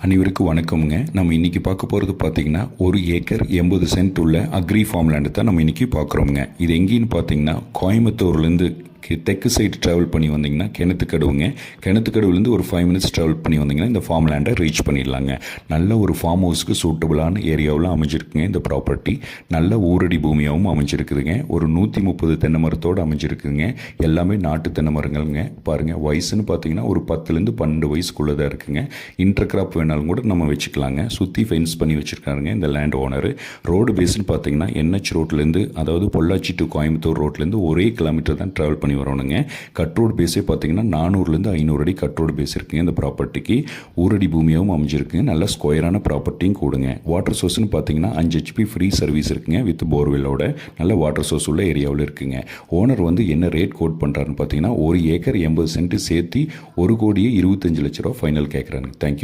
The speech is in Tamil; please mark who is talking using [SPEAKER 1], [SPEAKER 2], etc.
[SPEAKER 1] அனைவருக்கும் வணக்கமுங்க. நம்ம இன்றைக்கி பார்க்க போகிறது பார்த்திங்கன்னா 1 ஏக்கர் 80 சென்ட் உள்ள அக்ரி ஃபார்ம் லேண்டு தான் நம்ம இன்றைக்கி பார்க்குறோமுங்க. இது எங்கேன்னு பார்த்தீங்கன்னா கோயம்புத்தூர்லேருந்து தெற்கு சைடு ட்ராவல் பண்ணி வந்தீங்கன்னா கிணத்துக்கடவுலேருந்து ஒரு 5 மினிட்ஸ் ட்ராவல் பண்ணி வந்தீங்கன்னா இந்த ஃபார்ம் லேண்டை ரீச் பண்ணிடலாங்க. நல்ல ஒரு ஃபார்ம் ஹவுஸ்க்கு சூட்டபுளான ஏரியாவில் அமைஞ்சிருக்குங்க. இந்த ப்ராப்பர்ட்டி நல்ல ஊரடி பூமியாகவும் அமைஞ்சிருக்குதுங்க. ஒரு 130 தென்னை மரத்தோடு அமைஞ்சிருக்குதுங்க. எல்லாமே நாட்டு தென்னை மரங்கள்ங்க. பாருங்கள், வயசுன்னு பார்த்தீங்கன்னா ஒரு 10லேருந்து 12 வயசுக்குள்ளே தான் இருக்குங்க. இன்டர் கிராப் வேணாலும் கூட நம்ம வச்சுக்கலாங்க. சுற்றி ஃபென்ஸ் பண்ணி வச்சுருக்காருங்க இந்த லேண்ட் ஓனர். ரோடு பேஸ்ன்னு பார்த்தீங்கன்னா NH ரோட்லேருந்து, அதாவது பொள்ளாச்சி டு கோயம்புத்தூர் ரோட்லேருந்து 1 கிலோமீட்டர் தான் ட்ராவல் பண்ணி வரணுங்க. கட் ரோடு பேஸே பார்த்தீங்கன்னா 400லேருந்து 500 அடி கட் ரோடு பேஸ் இருக்குங்க. இந்த ப்ராப்பர்ட்டிக்கு ஊரடி பூமியாகவும் அமைஞ்சிருக்குங்க. நல்ல ஸ்கொயரான ப்ராப்பர்ட்டியும் கூடுங்க. வாட்டர் சோர்ஸ்னு பார்த்தீங்கன்னா 5 HP ஃப்ரீ சர்வீஸ் இருக்குங்க. வித் போர்வெல்லோட நல்ல வாட்டர் சோர்ஸ் உள்ள ஏரியாவில் இருக்குங்க. ஓனர் வந்து என்ன ரேட் கோட் பண்ணுறாருன்னு பார்த்தீங்கன்னா 1 ஏக்கர் 80 சென்ட் சேர்த்து 1,25,00,000 ஃபைனல் கேட்குறாங்க. தேங்க்யூ.